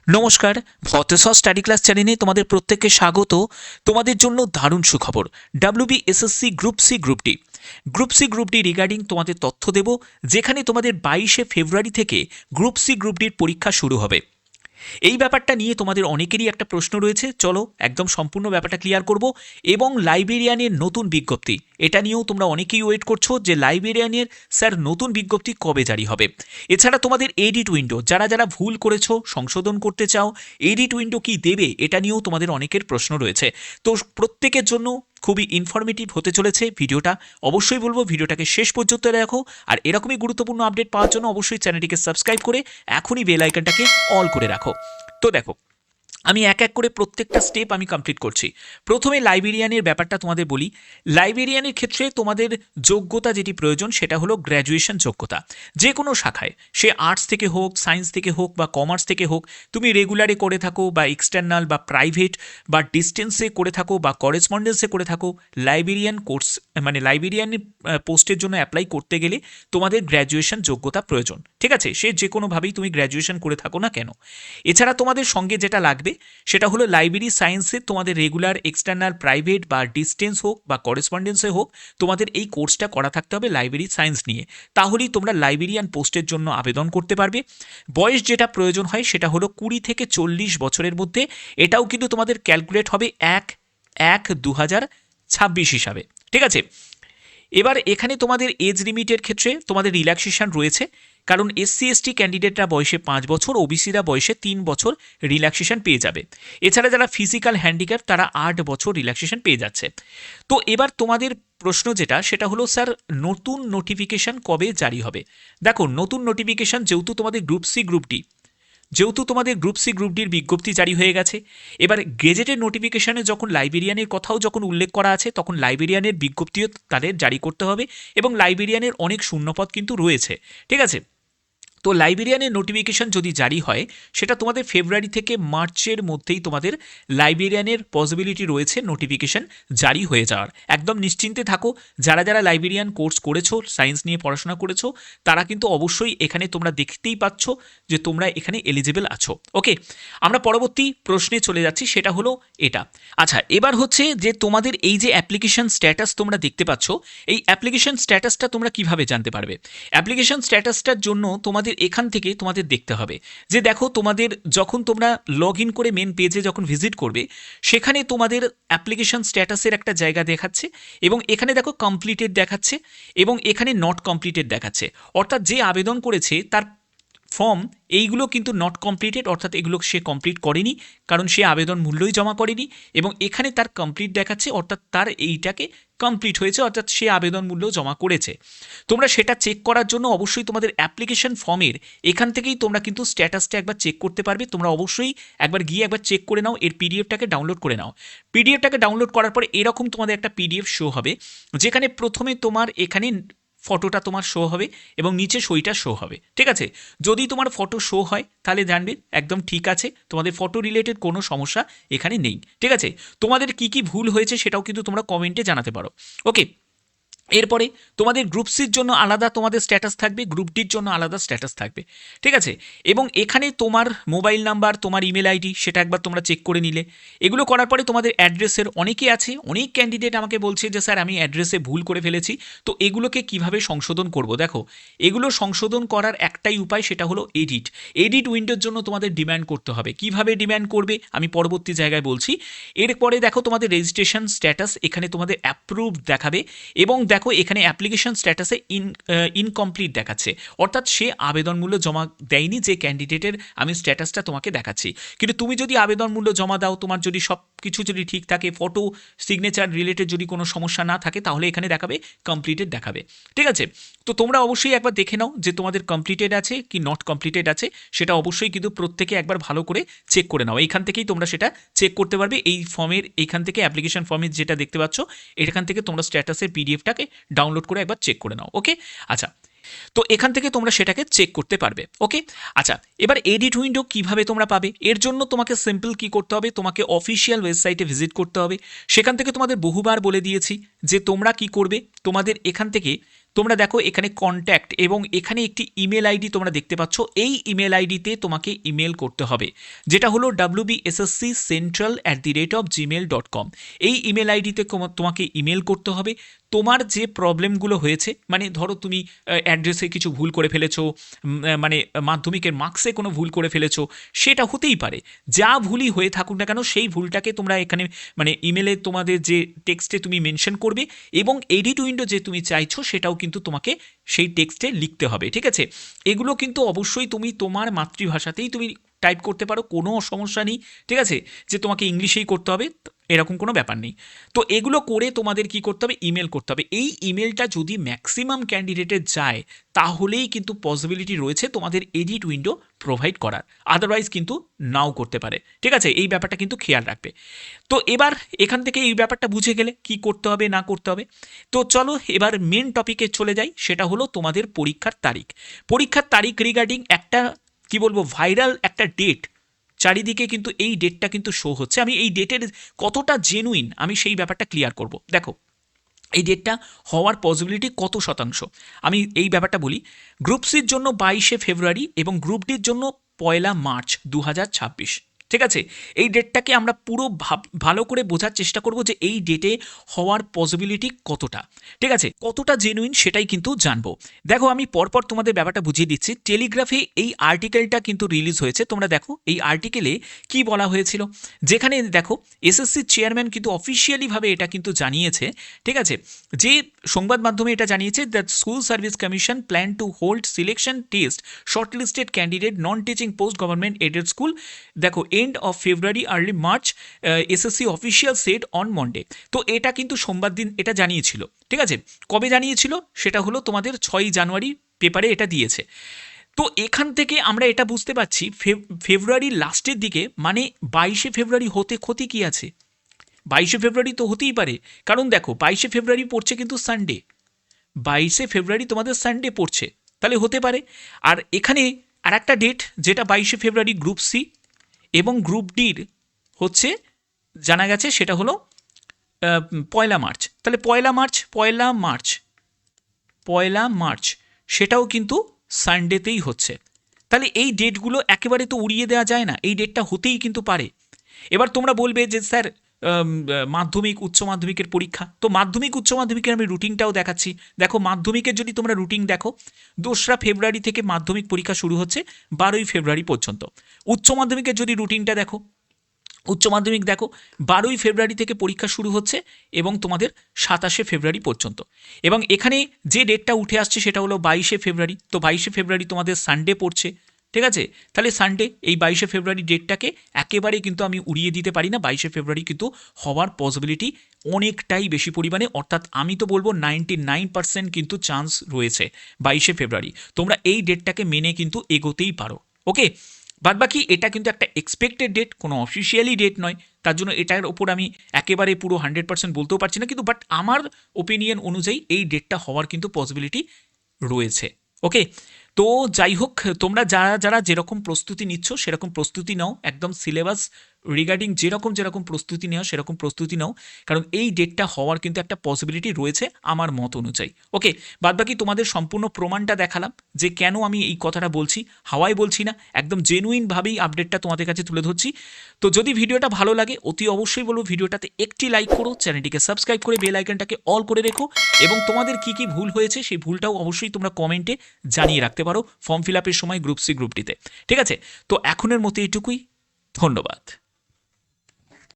নমস্কার, ভতেশ্বর study class চ্যানেলে তোমাদের প্রত্যেককে স্বাগত। তোমাদের জন্য দারুণ সুখবর। WBSSC গ্রুপ ডি রিগার্ডিং তোমাদের তথ্য দেব, যেখানে তোমাদের 22শে ফেব্রুয়ারি থেকে গ্রুপ ডির পরীক্ষা শুরু হবে। এই ব্যাপারটা নিয়ে তোমাদের অনেকেরই একটা প্রশ্ন রয়েছে। চলো একদম সম্পূর্ণ ব্যাপারটা ক্লিয়ার করব। এবং লাইব্রেরিয়ানের নতুন বিজ্ঞপ্তি, এটা নিয়েও তোমরা অনেকেই ওয়েট করছো যে লাইব্রেরিয়ানের স্যার নতুন বিজ্ঞপ্তি কবে জারি হবে। এছাড়া তোমাদের এডিট উইন্ডো, যারা যারা ভুল করেছো সংশোধন করতে চাও, এডিট উইন্ডো কি দেবে এটা নিয়েও তোমাদের অনেকের প্রশ্ন রয়েছে। তো প্রত্যেকের জন্য খুবই ইনফরমেটিভ হতে চলেছে ভিডিওটা। অবশ্যই বলবো ভিডিওটাকে শেষ পর্যন্ত দেখো, আর এরকমই গুরুত্বপূর্ণ আপডেট পাওয়ার জন্য অবশ্যই চ্যানেলটিকে সাবস্ক্রাইব করে এখনই বেল আইকনটাকে অল করে রাখো। তো দেখো, আমি এক এক করে প্রত্যেকটা স্টেপ আমি কমপ্লিট করছি। প্রথমে লাইব্রেরিয়ানের ব্যাপারটা তোমাদের বলি। লাইব্রেরিয়ানের ক্ষেত্রে তোমাদের যোগ্যতা যেটি প্রয়োজন সেটা হলো গ্র্যাজুয়েশন যোগ্যতা। যে কোনো শাখায়, সে আর্টস থেকে হোক, সায়েন্স থেকে হোক বা কমার্স থেকে হোক, তুমি রেগুলারে করে থাকো বা এক্সটার্নাল বা প্রাইভেট বা ডিস্টেন্সে করে থাকো বা করেসপন্ডেন্সে করে থাকো, লাইব্রেরিয়ান কোর্স মানে লাইব্রেরিয়ান পোস্টের জন্য অ্যাপ্লাই করতে গেলে তোমাদের গ্র্যাজুয়েশন যোগ্যতা প্রয়োজন। ঠিক আছে, সে যে কোনোভাবেই তুমি গ্র্যাজুয়েশন করে থাকো না কেন। এছাড়া তোমাদের সঙ্গে যেটা লাগবে সেটা হলো লাইব্রেরি সায়েন্সে তোমাদের রেগুলার, এক্সটার্নাল, প্রাইভেট বা ডিস্টেন্স হোক বা করেসপন্ডেন্সে হোক, তোমাদের এই কোর্সটা করা থাকতে হবে লাইব্রেরি সায়েন্স নিয়ে। তাহলেই তোমরা লাইব্রেরিয়ান পোস্টের জন্য আবেদন করতে পারবে। বয়স যেটা প্রয়োজন হয় সেটা হলো 20 থেকে 40 বছরের মধ্যে। এটাও কিন্তু তোমাদের ক্যালকুলেট হবে 1/1/2026 হিসাবে। ঠিক আছে, এবার এখানে তোমাদের এজ লিমিটের ক্ষেত্রে তোমাদের রিল্যাক্সেশন রয়েছে, কারণ SC/ST ক্যান্ডিডেটরা বয়সে 5 বছর, ওবিসিরা বয়সে 3 বছর রিল্যাক্সেশন পেয়ে যাবে। এছাড়া যারা ফিজিক্যাল হ্যান্ডিক্যাপ তারা 8 বছর রিল্যাক্সেশন পেয়ে যাচ্ছে। তো এবার তোমাদের প্রশ্ন যেটা সেটা হলো, স্যার নতুন নোটিফিকেশান কবে জারি হবে। দেখো, নতুন নোটিফিকেশান যেহেতু তোমাদের গ্রুপ সি গ্রুপ ডির বিজ্ঞপ্তি জারি হয়ে গেছে, এবার গেজেটের নোটিফিকেশানে যখন লাইব্রেরিয়ানের কথাও যখন উল্লেখ করা আছে, তখন লাইব্রেরিয়ানের বিজ্ঞপ্তিও তাদের জারি করতে হবে। এবং লাইব্রেরিয়ানের অনেক শূন্যপদ কিন্তু রয়েছে। ঠিক আছে, তো লাইব্রেরিয়ানের নোটিফিকেশান যদি জারি হয়, সেটা তোমাদের ফেব্রুয়ারি থেকে মার্চের মধ্যেই তোমাদের লাইব্রেরিয়ানের পসিবিলিটি রয়েছে নোটিফিকেশান জারি হয়ে যাওয়ার। একদম নিশ্চিন্তে থাকো। যারা যারা লাইব্রেরিয়ান কোর্স করেছো, সায়েন্স নিয়ে পড়াশোনা করেছো, তারা কিন্তু অবশ্যই এখানে তোমরা দেখতেই পাচ্ছ যে তোমরা এখানে এলিজিবল আছো। ওকে, আমরা পরবর্তী প্রশ্নে চলে যাচ্ছি, সেটা হলো এটা। আচ্ছা, এবার হচ্ছে যে তোমাদের এই যে অ্যাপ্লিকেশন স্ট্যাটাস তোমরা দেখতে পাচ্ছ, এই অ্যাপ্লিকেশন স্ট্যাটাসটা তোমরা কিভাবে জানতে পারবে। অ্যাপ্লিকেশন স্ট্যাটাসটার জন্য তোমাদের এখান থেকে তোমাদের দেখতে হবে যে দেখো, তোমাদের যখন তোমরা লগ ইন করে মেন পেজে যখন ভিজিট করবে, সেখানে তোমাদের অ্যাপ্লিকেশন স্ট্যাটাসের একটা জায়গা দেখাচ্ছে, এবং এখানে দেখো কমপ্লিটেড দেখাচ্ছে এবং এখানে নট কমপ্লিটেড দেখাচ্ছে। অর্থাৎ যে আবেদন করেছে তার ফর্ম এইগুলো কিন্তু নট কমপ্লিটেড, অর্থাৎ এগুলো সে কমপ্লিট করেনি, কারণ সে আবেদন মূল্যই জমা করেনি। এবং এখানে তার কমপ্লিট দেখাচ্ছে, অর্থাৎ তার এইটাকে কমপ্লিট হয়েছে, অর্থাৎ সে আবেদন মূল্য জমা করেছে। তোমরা সেটা চেক করার জন্য অবশ্যই তোমাদের অ্যাপ্লিকেশন ফর্মের এখান থেকেই তোমরা কিন্তু স্ট্যাটাসটা একবার চেক করতে পারবে। তোমরা অবশ্যই একবার গিয়ে একবার চেক করে নাও, এর পিডিএফটাকে ডাউনলোড করে নাও। পিডিএফটাকে ডাউনলোড করার পরে এরকম তোমাদের একটা পিডিএফ শো হবে, যেখানে প্রথমে তোমার এখানে ফটোটা তোমার শো হবে এবং নিচে সইটা শো হবে। ঠিক আছে, যদি তোমার ফটো শো হয় তাহলে জানবে একদম ঠিক আছে, তোমাদের ফটো রিলেটেড কোনো সমস্যা এখানে নেই। ঠিক আছে, তোমাদের কি কি ভুল হয়েছে সেটাও কিন্তু তোমরা কমেন্টে জানাতে পারো। ওকে, এরপরে তোমাদের গ্রুপ সির জন্য আলাদা তোমাদের স্ট্যাটাস থাকবে, গ্রুপ ডির জন্য আলাদা স্ট্যাটাস থাকবে। ঠিক আছে, এবং এখানে তোমার মোবাইল নাম্বার, তোমার ইমেল আইডি, সেটা একবার তোমরা চেক করে নিলে। এগুলো করার পরে তোমাদের অ্যাড্রেসের অনেকে আছে, অনেক ক্যান্ডিডেট আমাকে বলছে যে স্যার আমি অ্যাড্রেসে ভুল করে ফেলেছি, তো এগুলোকে কিভাবে সংশোধন করব। দেখো, এগুলো সংশোধন করার একটাই উপায়, সেটা হলো এডিট উইন্ডোর জন্য তোমাদের ডিম্যান্ড করতে হবে। কিভাবে ডিম্যান্ড করবে আমি পরবর্তী জায়গায় বলছি। এরপরে দেখো, তোমাদের রেজিস্ট্রেশন স্ট্যাটাস এখানে তোমাদের অ্যাপ্রুভড দেখাবে, এবং দেখো এখানে অ্যাপ্লিকেশন স্ট্যাটাসে ইনকমপ্লিট দেখাচ্ছে, অর্থাৎ সে আবেদন মূল্য জমা দেয়নি। যে ক্যান্ডিডেটের আমি স্ট্যাটাসটা তোমাকে দেখাচ্ছি, কিন্তু তুমি যদি আবেদন মূল্য জমা দাও, তোমার যদি সব কিছু যদি ঠিক থাকে, ফটো সিগনেচার রিলেটেড যদি কোনো সমস্যা না থাকে, তাহলে এখানে দেখাবে কমপ্লিটেড দেখাবে। ঠিক আছে, তো তোমরা অবশ্যই একবার দেখে নাও যে তোমাদের কমপ্লিটেড আছে কি নট কমপ্লিটেড আছে, সেটা অবশ্যই কিন্তু প্রত্যেকে একবার ভালো করে চেক করে নাও। এইখান থেকেই তোমরা সেটা চেক করতে পারবে। এই ফর্মের এইখান থেকে অ্যাপ্লিকেশন ফর্মের যেটা দেখতে পাচ্ছ, এখান থেকে তোমরা স্ট্যাটাসের পিডিএফটাকে ডাউনলোড করে একবার চেক করে নাও। ওকে, আচ্ছা, তো এখান থেকে তোমরা সেটাকে চেক করতে পারবে। ওকে, আচ্ছা, এবার এডিট উইন্ডো কিভাবে তোমরা পাবে, এর জন্য তোমাকে সিম্পল কি করতে হবে, তোমাকে অফিসিয়াল ওয়েবসাইটে ভিজিট করতে হবে। সেখান থেকে তোমাদের বহুবার বলে দিয়েছি যে তোমরা কি করবে, তোমাদের এখান থেকে তোমরা দেখো এখানে কন্ট্যাক্ট এবং এখানে একটি ইমেল আইডি তোমরা দেখতে পাচ্ছ। এই ইমেল আইডিতে তোমাকে ইমেল করতে হবে, যেটা হলো wbssccentral@gmail.com। এই ইমেল আইডিতে তোমাকে ইমেল করতে হবে। তোমার যে প্রবলেমগুলো হয়েছে, মানে ধরো তুমি অ্যাড্রেসে কিছু ভুল করে ফেলেছো, মানে মাধ্যমিকের মার্কসে কোনো ভুল করে ফেলেছো, সেটা হতেই পারে। যা ভুলই হয়ে থাকুক না কেন, সেই ভুলটাকে তোমরা এখানে মানে ইমেলে তোমাদের যে টেক্সটে তুমি মেনশন করবে, এবং এডিট উইন্ডো যে তুমি চাইছো সেটাও কিন্তু তোমাকে সেই টেক্সটে লিখতে হবে, ঠিক আছে? এগুলো কিন্তু অবশ্যই তুমি তোমার মাতৃভাষাতেই তুমি টাইপ করতে পারো, কোনো সমস্যা নেই, ঠিক আছে? যে তোমাকে ইংলিশেই করতে হবে এরকম কোনো ব্যাপার নেই। তো এগুলো করে তোমাদের কি করতে হবে, ইমেল করতে হবে। এই ইমেলটা যদি ম্যাক্সিমাম ক্যান্ডিডেটের যায় তাহলেই কিন্তু পসিবিলিটি রয়েছে তোমাদের এডিট উইন্ডো প্রোভাইড করার, আদারওয়াইজ কিন্তু নাও করতে পারে, ঠিক আছে? এই ব্যাপারটা কিন্তু খেয়াল রাখবে। তো এবার এখান থেকে এই ব্যাপারটা বুঝে গেলে কি করতে হবে না করতে হবে। তো চলো এবার মেন টপিকে চলে যাই, সেটা হলো তোমাদের পরীক্ষার তারিখ। পরীক্ষার তারিখ রিগার্ডিং একটা কি বলবো ভাইরাল একটা ডেট চারিদিকে কিন্তু এই ডেটটা কিন্তু শো হচ্ছে। আমি এই ডেটের কতটা জেনুইন আমি সেই ব্যাপারটা ক্লিয়ার করব। দেখো এই ডেটটা হওয়ার পসিবিলিটি কত শতাংশ আমি এই ব্যাপারটা বলি। গ্রুপ সির জন্য 22শে ফেব্রুয়ারি এবং গ্রুপ ডির জন্য 1 মার্চ 2026, ঠিক আছে? এই ডেটটাকে আমরা পুরো ভালো করে বোঝার চেষ্টা করব যে এই ডেটে হওয়ার পসিবিলিটি কতটা, ঠিক আছে? কতটা জেনুইন সেটাই কিন্তু জানবো। দেখো আমি পরপর তোমাদের ব্যাপারটা বুঝিয়ে দিচ্ছি। টেলিগ্রাফে এই আর্টিকেলটা কিন্তু রিলিজ হয়েছে। তোমরা দেখো এই আর্টিকেলে কি বলা হয়েছিল, যেখানে দেখো এসএসসি চেয়ারম্যান কিন্তু অফিসিয়ালিভাবে এটা কিন্তু জানিয়েছে, ঠিক আছে? যে সংবাদ মাধ্যমে এটা জানিয়েছে that School Service Commission plan to hold selection test shortlisted candidate non teaching post government aided school, দেখো end of February early March, SSC official said on Monday. তো এটা কিন্তু সোমবার দিন এটা জানিয়েছিল, ঠিক আছে? কবে জানিয়েছিল সেটা হলো তোমাদের 6 জানুয়ারি পেপারে এটা দিয়েছে। তো এখান থেকে আমরা এটা বুঝতে পারছি ফেব্রুয়ারির লাস্টের দিকে, মানে 22শে ফেব্রুয়ারি হতে ক্ষতি কি আছে? 22শে ফেব্রুয়ারি তো হতেই পারে, কারণ দেখো 22শে ফেব্রুয়ারি পড়ছে কিন্তু সানডে, 22শে ফেব্রুয়ারি তোমাদের সানডে পড়ছে, তাহলে হতে পারে। আর এখানে আর একটা ডেট যেটা 22শে ফেব্রুয়ারি গ্রুপ সি এবং গ্রুপ ডির হচ্ছে জানা গেছে সেটা হলো 1 মার্চ। তাহলে 1 মার্চ সেটাও কিন্তু সানডেতেই হচ্ছে। তাহলে এই ডেটগুলো একেবারে তো উড়িয়ে দেওয়া যায় না, এই ডেটটা হতেই কিন্তু পারে। এবার তোমরা বলবে যে স্যার মাধ্যমিক উচ্চ মাধ্যমিকের পরীক্ষা, তো মাধ্যমিক উচ্চ মাধ্যমিকের আমি রুটিনটাও দেখাচ্ছি। দেখো মাধ্যমিকের যদি তোমরা রুটিন দেখো, 2রা ফেব্রুয়ারি থেকে মাধ্যমিক পরীক্ষা শুরু হচ্ছে 12ই ফেব্রুয়ারি পর্যন্ত। উচ্চ মাধ্যমিকের যদি রুটিনটা দেখো, উচ্চ মাধ্যমিক দেখো 12ই ফেব্রুয়ারি থেকে পরীক্ষা শুরু হচ্ছে এবং তোমাদের 27শে ফেব্রুয়ারি পর্যন্ত। এবং এখানে যে ডেটটা উঠে আসছে সেটা হলো 22শে ফেব্রুয়ারি। তো 22শে ফেব্রুয়ারি তোমাদের সানডে পড়ছে, ঠিক আছে? তাহলে সানডে এই 22শে ফেব্রুয়ারি ডেটটাকে একেবারে কিন্তু আমি উড়িয়ে দিতে পারি না। 22শে ফেব্রুয়ারি কিন্তু হওয়ার পসিবিলিটি অনেকটাই বেশি পরিমাণে, অর্থাৎ আমি তো বলবো 99% কিন্তু চান্স রয়েছে 22শে ফেব্রুয়ারি। তোমরা এই ডেটটাকে মেনে কিন্তু এগোতেই পারো, ওকে? বাদবাকি এটা কিন্তু একটা এক্সপেক্টেড ডেট, কোনো অফিসিয়ালি ডেট নয়, তার জন্য এটার ওপর আমি একেবারে পুরো 100% বলতেও পারছি না, কিন্তু বাট আমার ওপিনিয়ন অনুযায়ী এই ডেটটা হওয়ার কিন্তু পসিবিলিটি রয়েছে, ওকে? তো যাই হোক, তোমরা যারা যারা যেরকম প্রস্তুতি নিচ্ছ সেরকম প্রস্তুতি নাও, একদম সিলেবাস রিগার্ডিং যেরকম প্রস্তুতি নেওয়া সেরকম প্রস্তুতি নাও, কারণ এই ডেটটা হওয়ার কিন্তু একটা পসিবিলিটি রয়েছে আমার মত অনুযায়ী, ওকে? বাদবাকি তোমাদের সম্পূর্ণ প্রমাণটা দেখালাম যে কেন আমি এই কথাটা বলছি, হাওয়ায় বলছি না, একদম জেনুইনভাবেই আপডেটটা তোমাদের কাছে তুলে ধরছি। তো যদি ভিডিওটা ভালো লাগে অতি অবশ্যই বলবো ভিডিওটাতে একটি লাইক করো, চ্যানেলটিকে সাবস্ক্রাইব করে বেল আইকনটাকে অল করে রেখো, এবং তোমাদের কি কি ভুল হয়েছে সেই ভুলটাও অবশ্যই তোমরা কমেন্টে জানিয়ে রাখতে পারো ফর্ম ফিল আপের সময় গ্রুপ সি গ্রুপ ডিতে, ঠিক আছে? তো এখনের মতো এইটুকুই, ধন্যবাদ।